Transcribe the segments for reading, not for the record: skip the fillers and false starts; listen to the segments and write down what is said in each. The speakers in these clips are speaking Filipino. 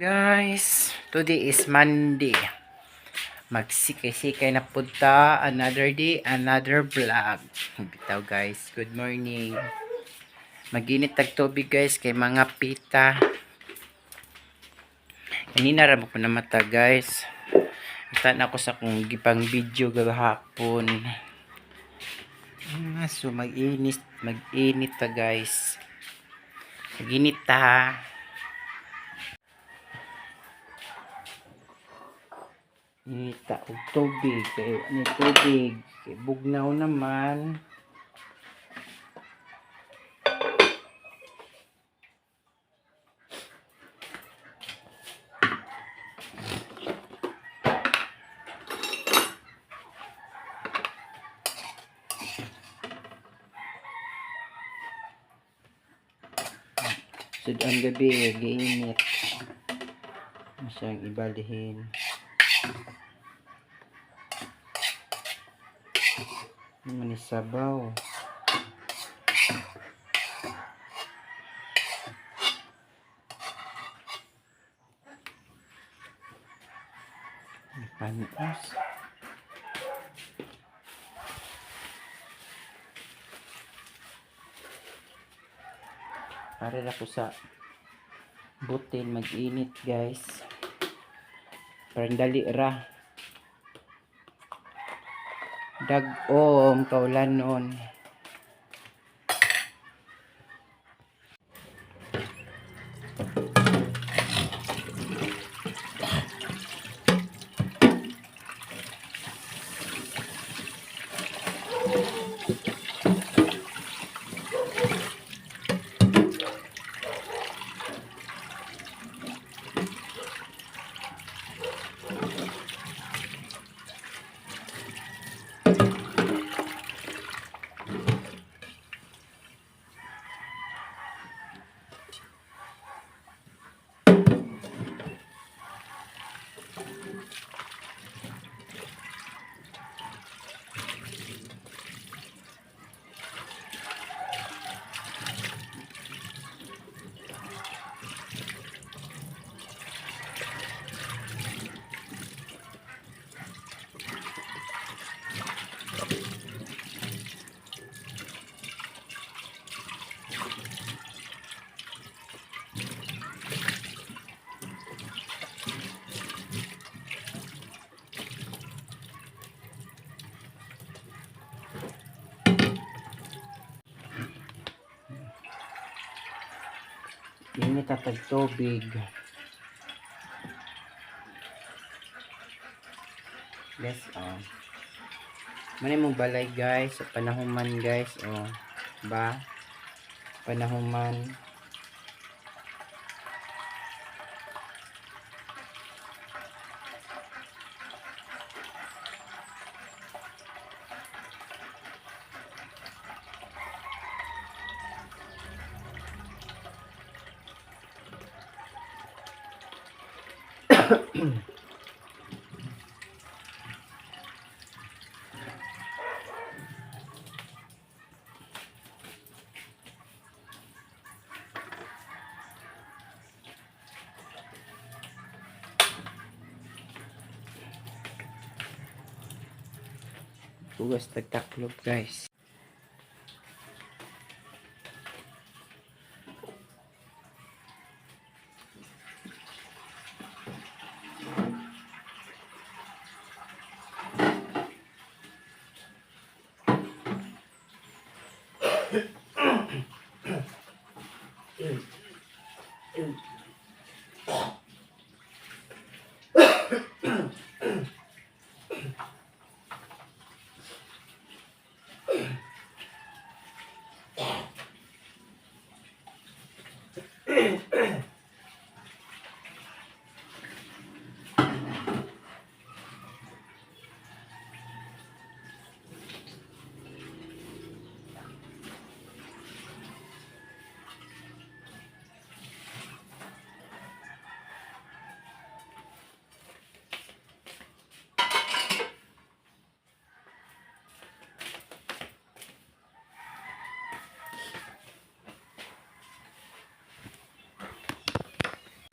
Guys, today is Monday. Magsikay-sikay na punta. Another day, another vlog. Bitaw guys, good morning. Maginit tag tubig guys kay mga pita. Kanina ramo ko na mata guys. Itan ako sa kung gipang video gahapon. So mag-init ta guys. Maginit ta. Inita og tubig kay ani tubig kay bugnaw naman. Ang gabi giinit. Masyang ibalihin. Naman isabaw. Panos. Para ako sa butin mag-init guys. Parang dali ra. Dag-ong kaulanon. Init at tubig. Yes, Mani mong balay guys, sa panahuman guys, ba? Panahuman. Hugas tagtaklob guys.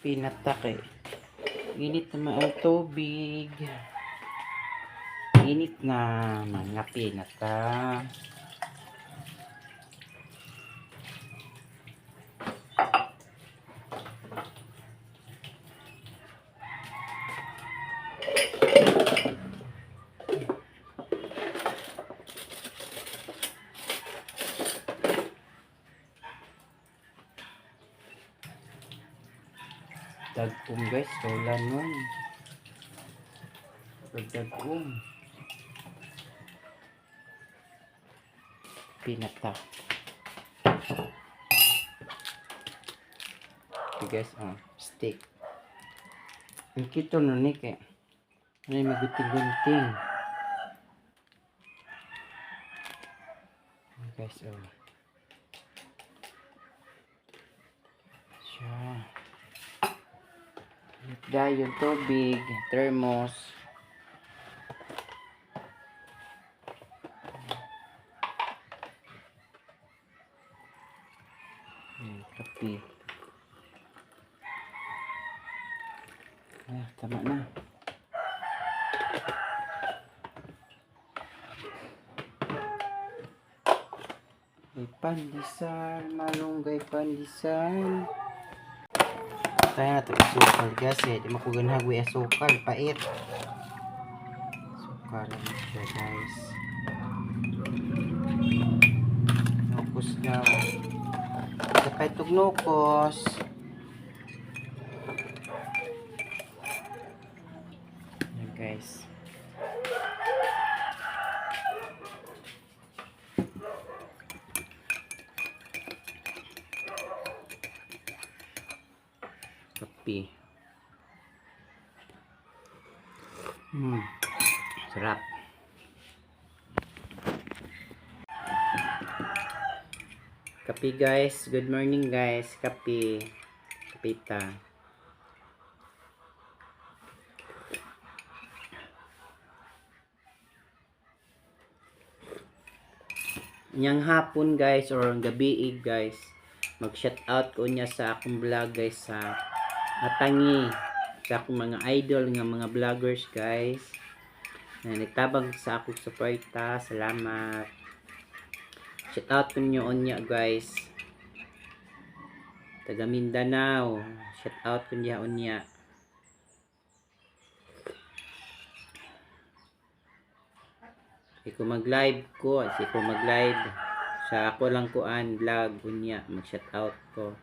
Pinatak eh. Init naman ang tubig. Init na. Mangapi na ta. Dagkong guys, kaulan nun. Dagkong. Pinata. Okay guys, steak. Ang kito nun ni kay. Ano yung maguting-gunting. Guys, siya. Dahil yung tubig, thermos. Kape. Tama na. May pandesal, malunggay pandesal. Kaya na ito asukal guys di makuganhagwi asukal, pait. Asukal lang siya guys. Nukos daw. Kapay itong nukos. Yan guys. Kape. Sarap. Kape guys. Good morning guys. Kape. Kapita. Nyang hapon guys or gabi guys. Mag shout out ko niya sa akong vlog guys sa Atangi. Sa akong mga idol nga mga vloggers guys. Na nagtabang sa akong suporta. Salamat. Shout out ko niyo niya guys. Taga Mindanao. Shout out ko niya niya. Iko mag-live ko, iko mag-live sa ako lang ko vlog unya, mag-shout out ko.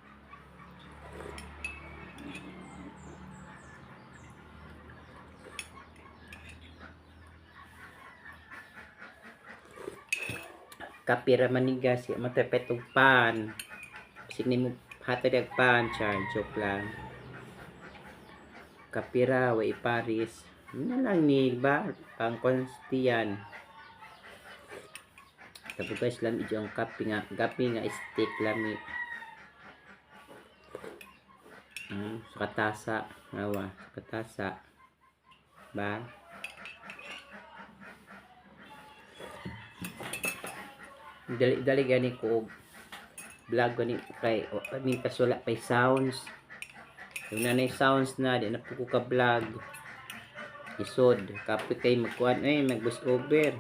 Kapira maniga si matepet og pan. Sini mo hatag og pan, char joke lang. Kapira wa iparis. Ano lang ni ba pang konstiyan. Tapos guys lang ang kape nga steak lami. Sa katasa, awa, sa katasa. Ba? Dali gani ko vlog gani kay min pasula pay sounds. Yung nanay sounds na di na po ko ka vlog. Isod kape kay magkuan mag voice over.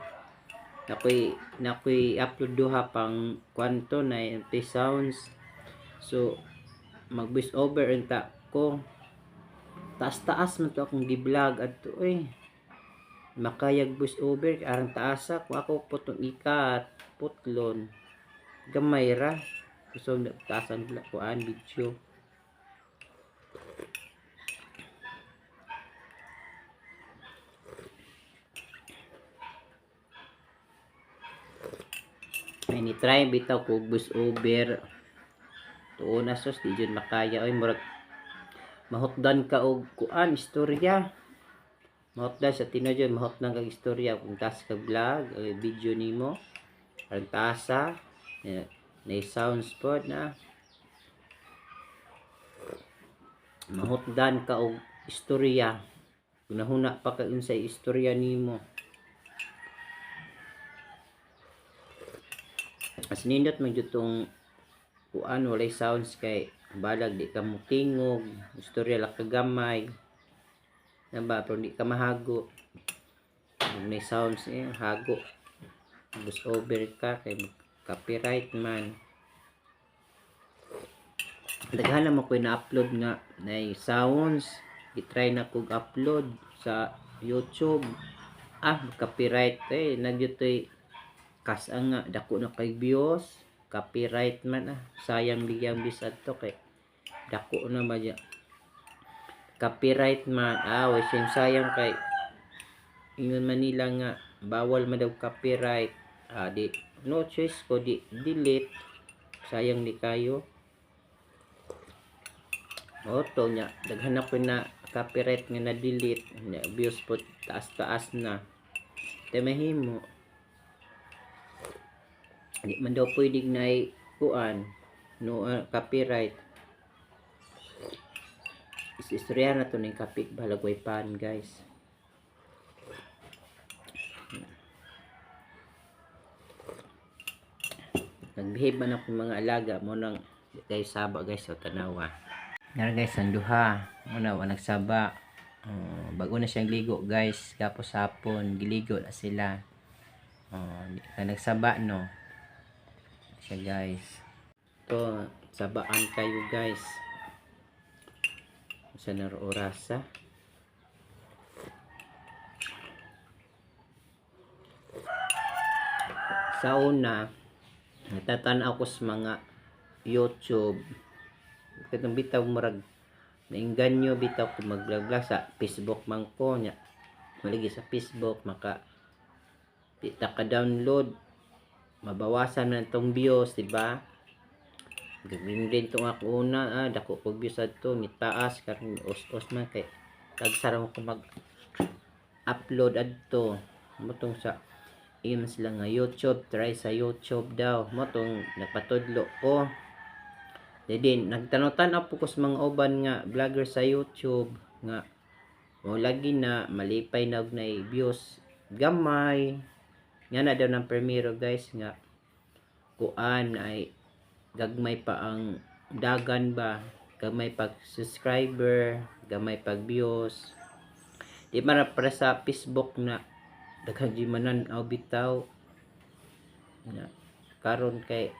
Nakoy upload duha pang kwanto na MP sounds. So mag voice over unta ko. Taas man to akong gi-vlog adto makayag voice over arang taasa ko ako putong ikat putlon gamay ra so taasan ko video. Ay ni try bitaw ko voice over tuon na sos di jud makaya murag mahutdan ka og kuan istorya. Mahutdan sa tinodyo mahutdan kag istorya kung tas ka vlog o video nimo ang tasa na sounds pod na mahutdan ka og istorya kung nahuna pa ka sa istorya nimo. As nindot man jud tong kuan walay sounds kay balag di ka mutingog istorya la kagamay ba pero di ka mahago. May sounds hago. Voice over ka kay copyright man. Daghan naman ko na-upload nga na sounds. I-try na kog upload sa YouTube. Copyright nagyutoy kas nga dako na kay views. Copyright man sayang bigyan bisad to kay dako na ba dya. Copyright man way sayang kay ingon Manila nga bawal man daw copyright. Di no choice ko di delete. Sayang di kayo. To nya daghan ko na copyright nga na delete. Views po taas na. Mahimo. Di man daw pwede na kuan no copyright. Istorya na to ning kapit balagway pan guys. Nagbehave man ako mga alaga mo nang guys saba guys sa tanawa. Nara guys ang duha una nagsaba. Bago na siyang ligo guys kapos hapon giligo na sila. Nagsaba no siya guys. To sabaan kayo guys. Sa narorasa. Sa una natatanaw ko sa mga YouTube. Katong bitaw murag nainganyo bitaw ko mag-vlog sa Facebook man ko nya. Maligi sa Facebook maka kita ka download mabawasan na tong views, diba? Gawin din tong ako una dako ko views adto ni taas karon os man kay tagsara mo ko mag upload adto mo tong sa sila nga YouTube, try sa YouTube daw mo tong napatudlo ko. Din nagtanaw-tanaw po ko sa mga uban nga vlogger sa YouTube nga lagi na malipay na og nay views gamay nga na daw ng primero guys nga kuan ay gagmay pa ang dagan ba, gamay pag subscriber, gamay pag views. Di man para sa Facebook na daghan di manan bitaw na karon kay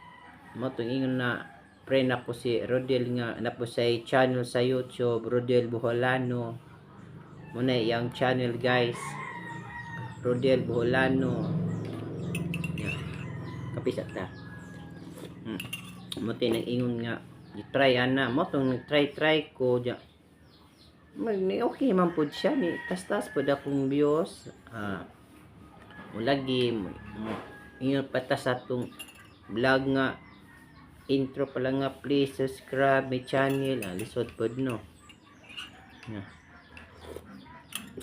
mo ingon na friend ako si Rodel nga na po sa channel sa YouTube Rodel Buholano mo na yung channel guys Rodel Buholano kapisa ta mo tinang ingon nga i-try ana mo tong nag-try ko ja okay man pud siya ni tas pud akong views mo lagi ingon patas atong vlog nga intro pala nga please subscribe my channel lisod pud no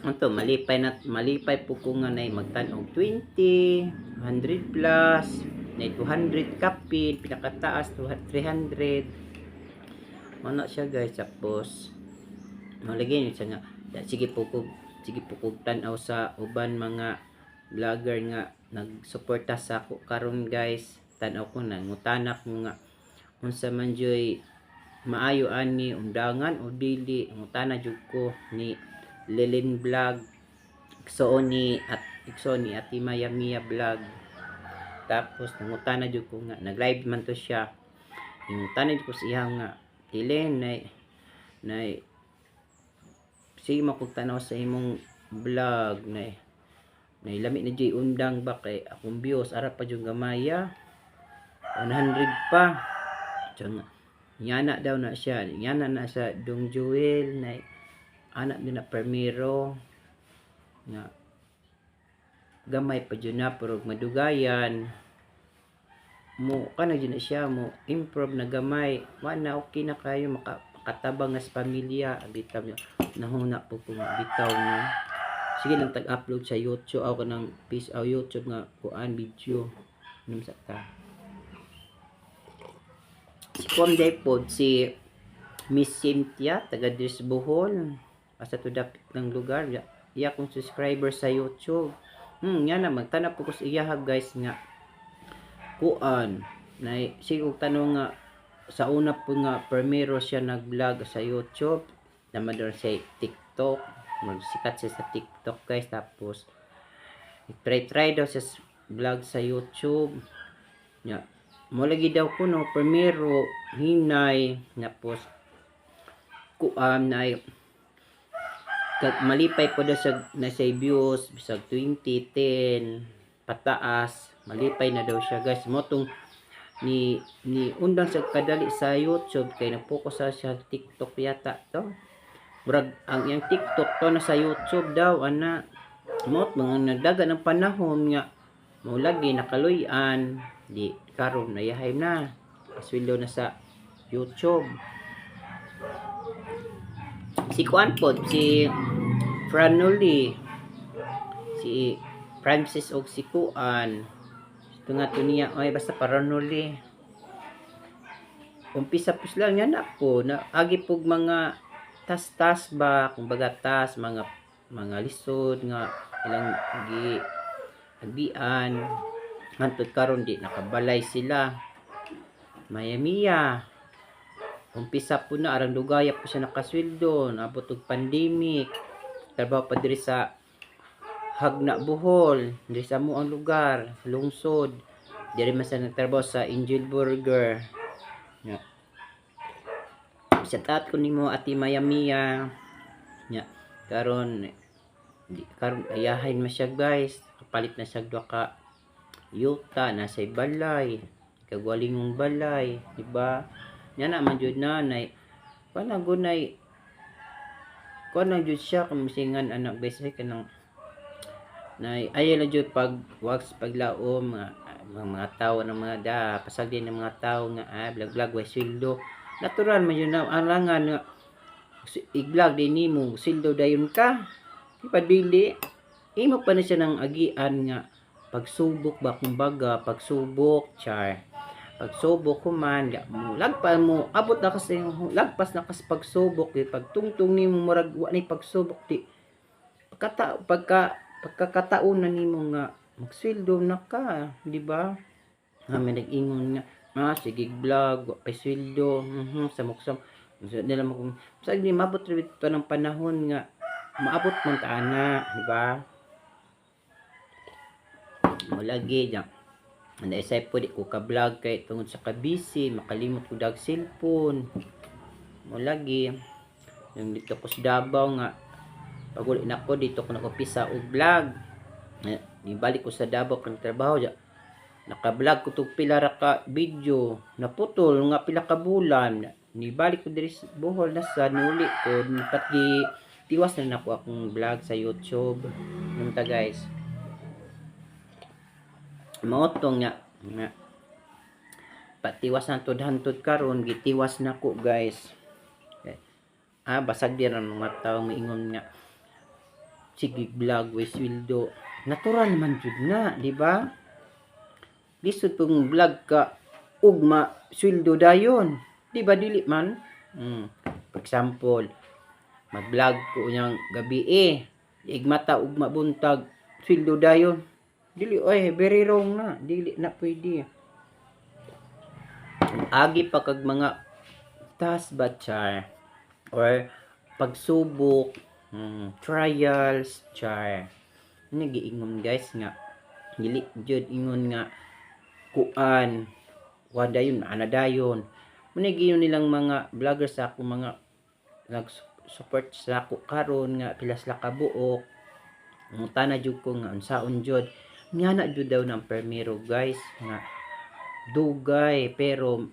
anto malipay po ko nga nay magtan-og 20 100 plus na 200 kapin pinakataas 300 mana siya guys tapos malagay niyo siya nga sige po ko tan-aw sa uban mga vlogger nga nagsuporta sa ako karon guys tan-aw ko na ngutana ko nga unsa man joy maayo ani undangan o dili ngutana jud ko ni Lilin Vlog so ni Ati Maya Mia Vlog. Tapos nangutana jud ko nga nag-live man to siya. Nangutana jud ko siya nga dili na sige makugtanaw sa imong vlog na lami na jud undang ba kay akong views ara pa jud gamaya 100 pa. Nga yana daw na siya. Yana na sa Dong Joel na anak din na primero nga gamay pa dyan na pero madugayan mo kana dyan na siya mo improve na gamay na okay na kayo makatabang as pamilya bitaw nyo nahuna po kung bitaw no sige lang tag-upload sa YouTube ako ng YouTube nga kuan video nung sa ta si Komday pod si Miss Cynthia taga Dis Bohol asa to dapit ng lugar iya kong subscriber sa YouTube. Yan na magtanap po ko sa iya guys nga kuan na sigog tanong nga sa una po nga primero siya nag-vlog sa YouTube naman doon sa TikTok magsikat siya sa TikTok guys, tapos try daw sa vlog sa YouTube nya. Mo lagi daw ko no primero hinay tapos kuan na malipay po daw sa nasa views bisag 2010 pataas, malipay na daw siya guys. Mo tong ni undang sa kadali sa YouTube kay na-focus sa TikTok yata to. Murag ang yang TikTok to na sa YouTube daw ana. Mo mga nagdaga ng panahon nga mo lagi nakaluyan di karon nayahay na asweldo na sa YouTube. Si kuan pod si Franoli, si Francis og si kuan ito nga to niya ay basta Franoli. Umpisa pus lang yan po na agi pug mga tas ba kumbaga tas mga lisod nga ilang gi agian hantod karon di nakabalay sila Mayamiya. Umpisa po na arang dugaya po siya nakasweldo naabot og pandemic, trabaho pa diri sa Hagna Bohol, diri sa mo ang lugar lungsod, diri man sa nagtrabaho sa Angel Burger nya. Shout out ko nimo Ate Mayamiya nya. Karon ayahin man siya guys, kapalit na siya duha ka yuta na sa balay, kagwalingong balay, diba? Nya na man jud nanay kana gunay kana jud siya kumusingan anak guys ay kanang nay ayo na jud pag wax paglaom mga tao ng mga pasagdi ng mga tao nga vlog way sweldo natural man yun na alangan nga i-vlog din nimo sweldo dayon ka di pa dili imo pa na siya ng agian nga pagsubok ba kumbaga pagsubok char pagsubok kuman lagpas mo abot na kasi lagpas na kasi pagsubok di pagtungtong nimo murag wa ni pagsubok di pagkakataon na nimo nga magsweldo na ka di ba may nag-ingon nga sige vlog wa pa sweldo samok-sam nila mo sa di mabot rin pa ng panahon nga maabot man ta ana di ba mo lagi diyan. Naisay po di ko ka-vlog kay tungod sa kabisi, makalimot ko dag cellphone. Mo lagi yung dito ko sa Davao nga pag uli na ko dito ko nakapisa og vlog. Ibalik ko sa Davao kung trabaho ja. Naka-vlog ko tug pila ra ka video, naputol nga pila ka bulan. Nibalik ko diri sa Bohol na sa nuli ko pati tiwas na nako akong vlog sa YouTube. Nunta guys. Maotong nga patiwas na hantod karon gitiwas na ko guys. Basag din ang mga tao maingon nga sige vlog with sweldo natural naman jud na di ba lisod pong vlog ka ugma sweldo dayon di ba dili man for example mag-vlog ko unyang gabi igmata ugma buntag sweldo dayon dili very wrong na dili na pwede agi pa kag mga task batchar or pagsubok trials char nagiingon guys nga dili jud ingon nga kuan wala dayon ana dayon manigiyon nilang mga vlogger sa ako mga nag-support sa ako karon nga pila sila ka buok tana jud ko nga unsaon jud ngana jud daw ng permiro guys nga dugay pero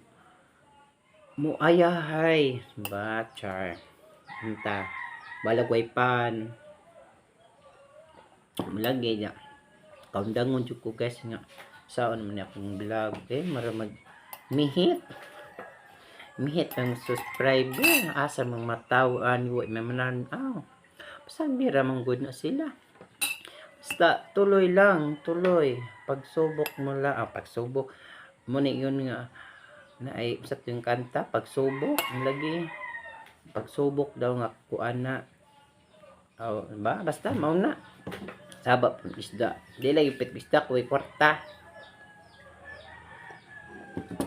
mo ayahay ba char hinta balagway pan malagi niya kaundangon jud ko guys nga saon man akong vlog maramag mihit ang subscriber asa mga matawaan wa mamanan pasan bira man good na sila. Basta tuloy pagsubok mo lang pagsubok mo na yun nga na ay sa yung kanta pagsubok lagi pagsubok daw nga kuan na ba basta mao na sabap isda dili yung isda ko kwarta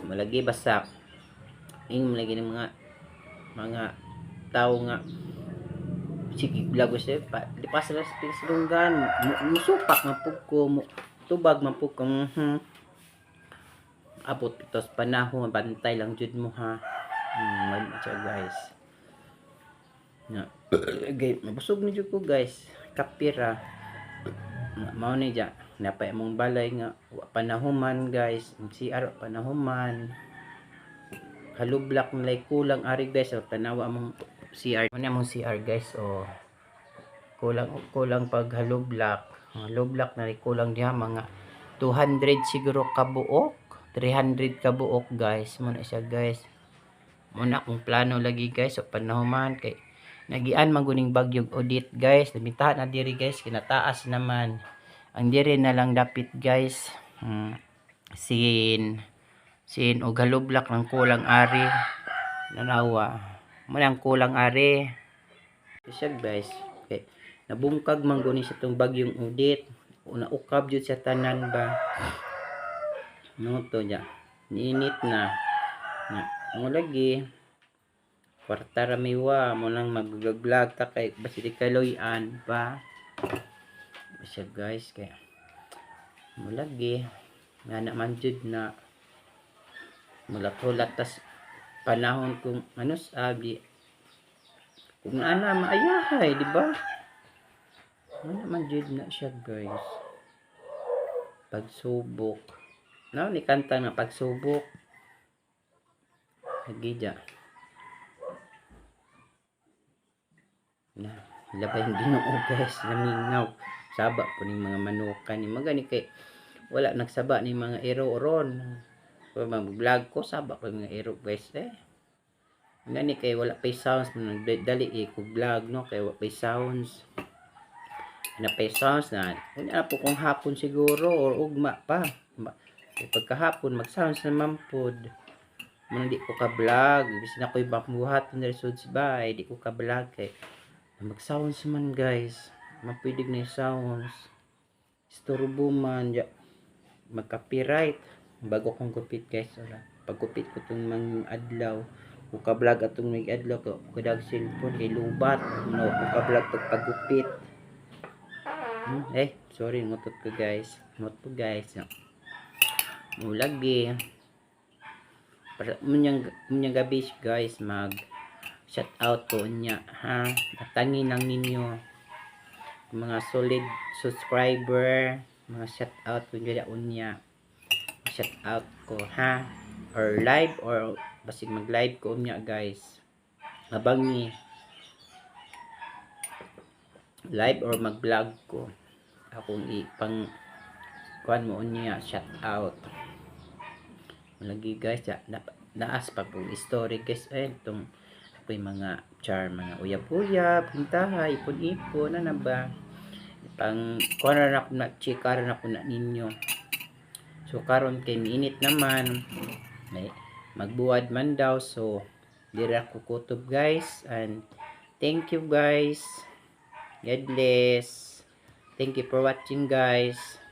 malagi basta malagi ng mga tao nga sige vlog ko siya pa lipas na sa pisulungan musupak man pud ko tubag man pud ko abot tos panahon bantay lang jud mo ha wala siya guys na gay mabusog ni jud ko guys kapira mao ni ja napay mong balay nga wa panahuman guys CR panahuman halublak nilay kulang ari guys o tanawa mong CR mo mong CR guys o kulang pag halublak na kulang diha mga 200 siguro kabuok 300 kabuok guys mo na siya guys muna akong plano lagi guys so panahuman kay nagian maguning bagyog audit guys nabintahan na diri guys kinataas naman ang diri na lang dapit guys sin og halublak ng kulang ari nanawa mo ang kulang ari siya guys okay. Nabungkag man guni sa tong bagyong audit una ukab jud sa tanan ba no to ja niinit na mo lagi kwarta ramiwa mo nang mag-vlog ta kay basi di kaloyan pa siya guys kay mo lagi nga naman jud na mulat-hulat tas panahon kung ano sabi kung ana maayahay di ba ano naman jud na siya guys pagsubok no ni kanta na pagsubok lagi ja na labay yung Ginoo guys namingaw saba po ni mga manukan ni magani kay wala nagsaba ni mga ero ron kung mag-vlog ko saba ko mga ero guys ngani kay wala pay sounds nagdali ko vlog no kay wala pay sounds na pay sounds na una po kung hapon siguro or ugma pa pagkahapon mag sounds naman pod man di ko ka vlog bisan ako'y buhat na results ba di ko ka vlog kay mag sounds man guys mapidig na sounds istorbo man ja mag copyright bago kong gupit guys wala paggupit ko tong mga adlaw ko ka vlog atong may adlaw ko kudag cellphone kay lubat no ko ka vlog pagpagupit sorry ngutot ko guys not po guys mo lagi para munyang gabi guys mag shout out ko niya ha natangin lang ninyo mga solid subscriber mga shout out ko niya shout out ko ha or live or basig mag live ko niya guys habang ni live or mag vlog ko akong ipang kuan mo niya shout out lagi guys naas pa pong story guys itong ako'y mga char mga uyap-uyap pintahay ipon-ipon na ba pang kuan na ako na chika na ako na ninyo so karon kay miinit naman magbuwad man daw so dira ko kutob guys and thank you guys God bless thank you for watching guys